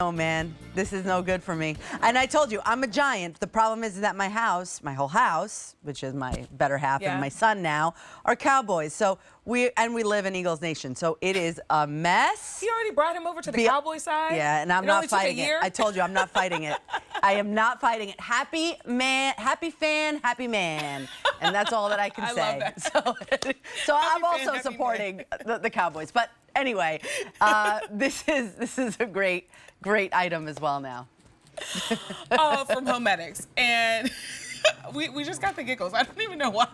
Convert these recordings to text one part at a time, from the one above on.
Oh man, this is no good for me. And I told you, I'm a giant. The problem is that my house, my whole house, which is my better half and my son now, are cowboys. So we live in Eagles Nation. So it is a mess. You already brought him over to the cowboy side? Yeah, and I'm not fighting it. I told you, I'm not fighting it. I am not fighting it. Happy man, happy fan, happy man. And that's all that I can say. Love that. So I'm also supporting the Cowboys. But anyway, this is a great item as well now. From HoMedics. And we just got the giggles. I don't even know why.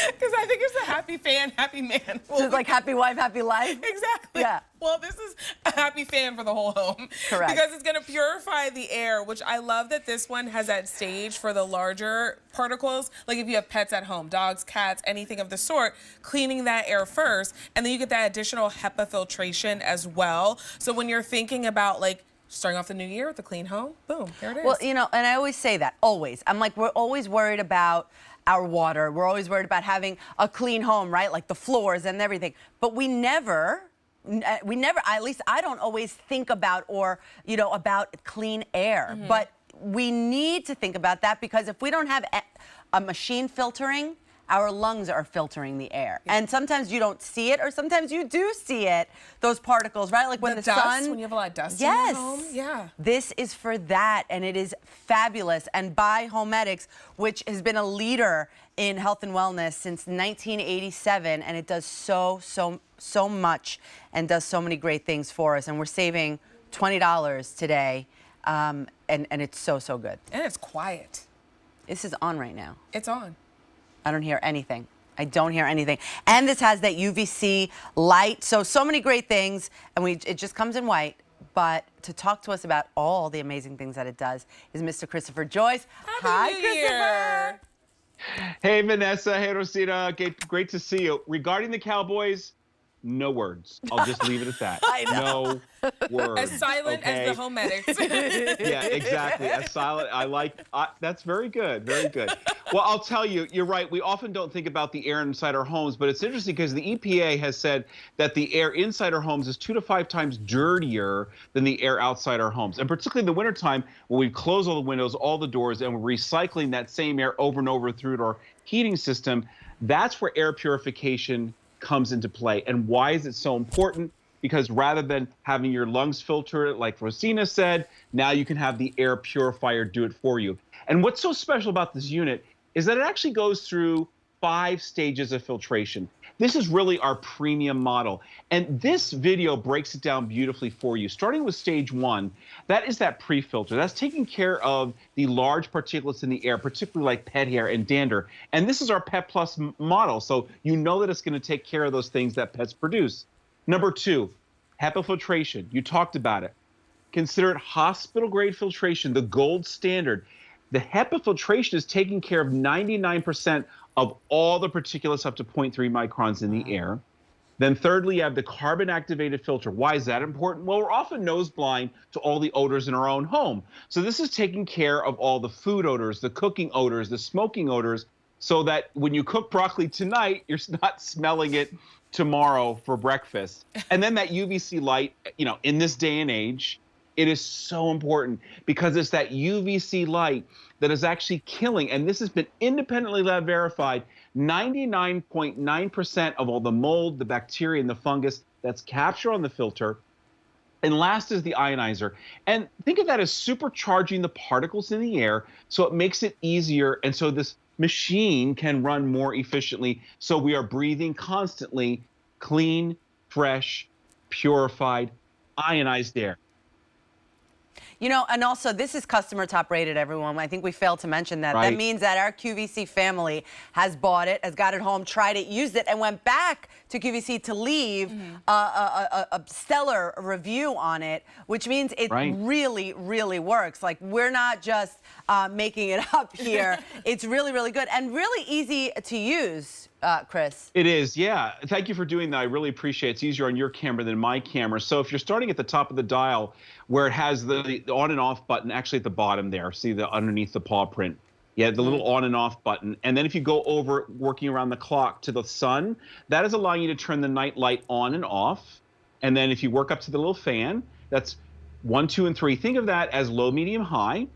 Because I think it's a happy fan, happy man. So it's like happy wife, happy life? Exactly. Yeah. Well, this is a happy fan for the whole home. Correct. Because it's going to purify the air, which I love that this one has that stage for the larger particles. Like if you have pets at home, dogs, cats, anything of the sort, cleaning that air first. And then you get that additional HEPA filtration as well. So when you're thinking about like starting off the new year with a clean home, boom, there it is. Well, you know, and I always say that, always. I'm like, we're always worried about our water. We're always worried about having a clean home, right? Like the floors and everything. But we never, at least I don't always think about about clean air. But we need to think about that because if we don't have a machine filtering, our lungs are filtering the air. Yeah. And sometimes you don't see it, or sometimes you do see it, those particles, right? Like when the dust, sun. when you have a lot of dust yes. in your home. Yeah. This is for that, and it is fabulous. And by HoMedics, which has been a leader in health and wellness since 1987, and it does so much and does so many great things for us. And we're saving $20 today, and it's so good. And it's quiet. This is on right now. It's on. I don't hear anything. I don't hear anything. And this has that UVC light. So many great things. And it just comes in white. But to talk to us about all the amazing things that it does is Mr. Christopher Joyce. Happy New Year. Hey, Vanessa. Hey, Rosita. Great to see you. Regarding the Cowboys, no words. I'll just leave it at that. I know. No words. As silent as the HoMedics. Yeah, exactly. As silent. That's very good. Very good. Well, I'll tell you, you're right. We often don't think about the air inside our homes, but it's interesting because the EPA has said that the air inside our homes is 2 to 5 times dirtier than the air outside our homes. And particularly in the wintertime, when we close all the windows, all the doors, and we're recycling that same air over and over through our heating system, that's where air purification comes into play. And why is it so important? Because rather than having your lungs filter it, like Rosina said, now you can have the air purifier do it for you. And what's so special about this unit is that it actually goes through 5 stages of filtration. This is really our premium model. And this video breaks it down beautifully for you. Starting with stage 1, that is that pre-filter. That's taking care of the large particulates in the air, particularly like pet hair and dander. And this is our PetPlus model. So you know that it's going to take care of those things that pets produce. Number 2, HEPA filtration. You talked about it. Consider it hospital-grade filtration, the gold standard. The HEPA filtration is taking care of 99% of all the particulates up to 0.3 microns in the air. Then thirdly, you have the carbon-activated filter. Why is that important? Well, we're often nose blind to all the odors in our own home. So this is taking care of all the food odors, the cooking odors, the smoking odors, so that when you cook broccoli tonight, you're not smelling it tomorrow for breakfast. And then that UVC light, in this day and age, it is so important because it's that UVC light that is actually killing, and this has been independently lab verified, 99.9% of all the mold, the bacteria, and the fungus that's captured on the filter. And last is the ionizer. And think of that as supercharging the particles in the air so it makes it easier, and so this machine can run more efficiently so we are breathing constantly clean, fresh, purified, ionized air. And also this is customer top rated, everyone. I think we failed to mention that. Right. That means that our QVC family has bought it, has got it home, tried it, used it, and went back to QVC to leave a stellar review on it, which means it really works. Like, we're not just making it up here. It's really good and really easy to use. Chris. It is, yeah. Thank you for doing that. I really appreciate it. It's easier on your camera than my camera. So if you're starting at the top of the dial where it has the on and off button, actually at the bottom there, see the underneath the paw print. Yeah, the little on and off button. And then if you go over working around the clock to the sun, that is allowing you to turn the night light on and off. And then if you work up to the little fan, that's 1, 2, and 3. Think of that as low, medium, high.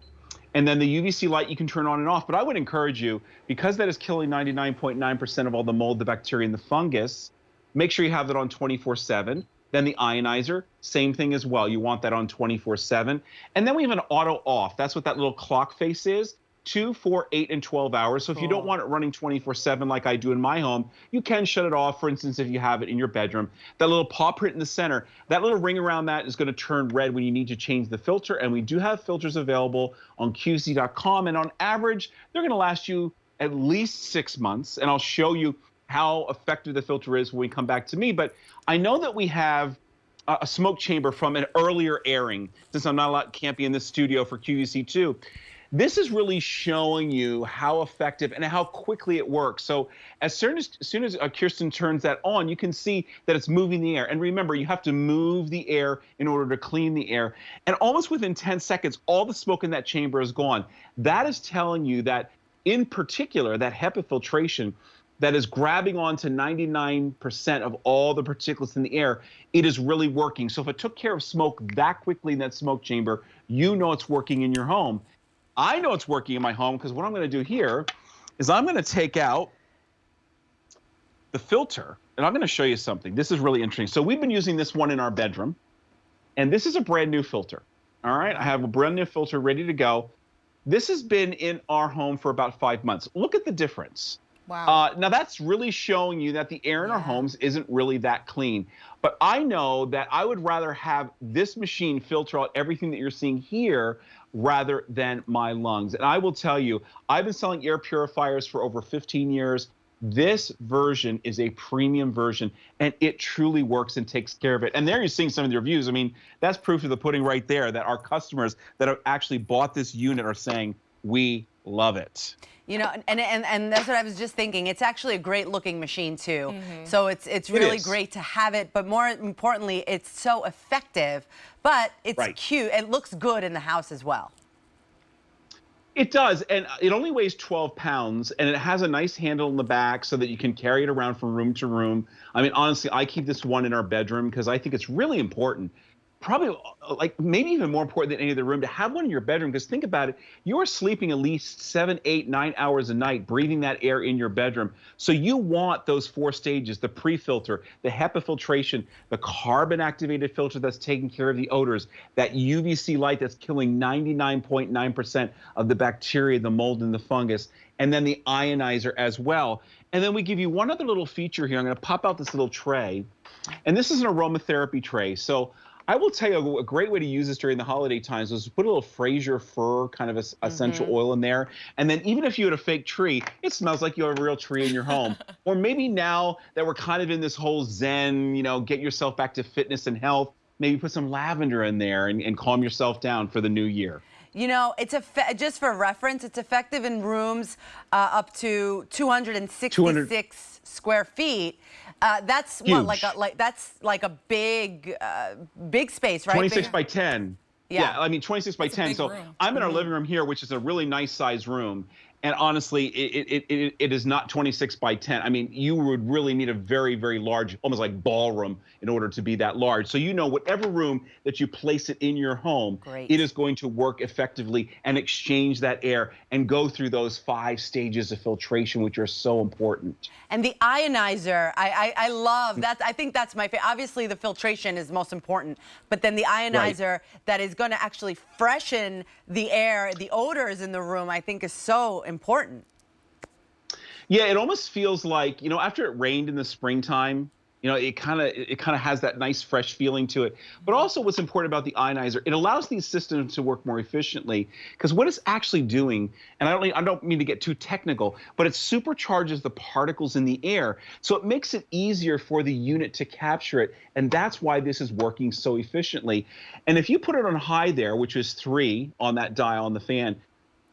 And then the UVC light you can turn on and off. But I would encourage you, because that is killing 99.9% of all the mold, the bacteria, and the fungus, make sure you have that on 24/7. Then the ionizer, same thing as well. You want that on 24/7. And then we have an auto off. That's what that little clock face is. 2, 4, 8, and 12 hours. So if you don't want it running 24/7 like I do in my home, you can shut it off, for instance, if you have it in your bedroom. That little paw print in the center, that little ring around that is going to turn red when you need to change the filter. And we do have filters available on QVC.com. And on average, they're going to last you at least 6 months. And I'll show you how effective the filter is when we come back to me. But I know that we have a smoke chamber from an earlier airing, since I'm not allowed, can't be in this studio for QVC2. This is really showing you how effective and how quickly it works. So as soon as Kirsten turns that on, you can see that it's moving the air. And remember, you have to move the air in order to clean the air. And almost within 10 seconds, all the smoke in that chamber is gone. That is telling you that, in particular, that HEPA filtration that is grabbing onto 99% of all the particulates in the air, it is really working. So if it took care of smoke that quickly in that smoke chamber, you know it's working in your home. I know it's working in my home because what I'm going to do here is I'm going to take out the filter, and I'm going to show you something. This is really interesting. So we've been using this one in our bedroom, and this is a brand new filter. All right, I have a brand new filter ready to go. This has been in our home for about 5 months. Look at the difference. Wow. Now that's really showing you that the air in our homes isn't really that clean. But I know that I would rather have this machine filter out everything that you're seeing here rather than my lungs. And I will tell you, I've been selling air purifiers for over 15 years. This version is a premium version, and it truly works and takes care of it. And there you're seeing some of the reviews. I mean, that's proof of the pudding right there, that our customers that have actually bought this unit are saying, we love it. You know, and that's what I was just thinking. It's actually a great looking machine too. So it's really great to have it, but more importantly, it's so effective, but it's cute. It looks good in the house as well. It does, and it only weighs 12 pounds, and it has a nice handle in the back so that you can carry it around from room to room. I mean, honestly, I keep this one in our bedroom because I think it's really important. Probably like maybe even more important than any other room to have one in your bedroom, because think about it, you're sleeping at least 7, 8, 9 hours a night, breathing that air in your bedroom. So you want those 4 stages, the pre-filter, the HEPA filtration, the carbon activated filter that's taking care of the odors, that UVC light that's killing 99.9% of the bacteria, the mold, and the fungus, and then the ionizer as well. And then we give you one other little feature here. I'm going to pop out this little tray, and this is an aromatherapy tray. So I will tell you a great way to use this during the holiday times was to put a little Fraser fir kind of essential oil in there. And then even if you had a fake tree, it smells like you have a real tree in your home. Or maybe now that we're kind of in this whole Zen, you know, get yourself back to fitness and health, maybe put some lavender in there and calm yourself down for the new year. You know, it's just for reference, it's effective in rooms up to 266 square feet. That's huge. What, that's like a big space, right? 26 by 10. Yeah. I mean, 26 by 10. So room. I'm in our living room here, which is a really nice size room. And honestly, it is not 26 by 10. I mean, you would really need a very, very large, almost like ballroom in order to be that large. So you know, whatever room that you place it in your home, it is going to work effectively and exchange that air and go through those 5 stages of filtration, which are so important. And the ionizer, I love that. I think that's my favorite. Obviously, the filtration is most important, but then the ionizer that is going to actually freshen the air, the odors in the room, I think is so important. Yeah, it almost feels like, you know, after it rained in the springtime, you know, it kind of has that nice fresh feeling to it. But also what's important about the ionizer, it allows these systems to work more efficiently, because what it's actually doing, and I don't mean to get too technical, but it supercharges the particles in the air. So it makes it easier for the unit to capture it. And that's why this is working so efficiently. And if you put it on high there, which is 3 on that dial on the fan,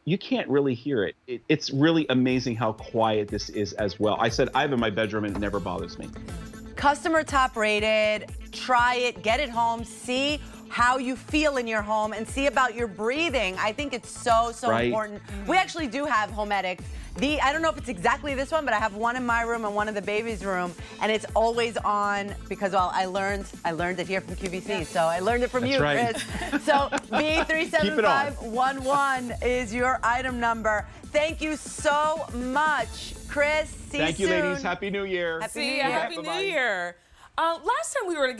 you can't really hear it. It's really amazing how quiet this is as well. I said I have it in my bedroom and it never bothers me. Customer top rated, try it, get it home, see how you feel in your home and see about your breathing. I think it's so important. We actually do have HoMedics. I don't know if it's exactly this one, but I have one in my room and one in the baby's room, and it's always on because, well, I learned it here from QVC, so I learned it from you, Chris. So B37511 is your item number. Thank you so much, Chris. See you soon. Thank you, ladies. Happy New Year. Happy New Year. Last time we were together.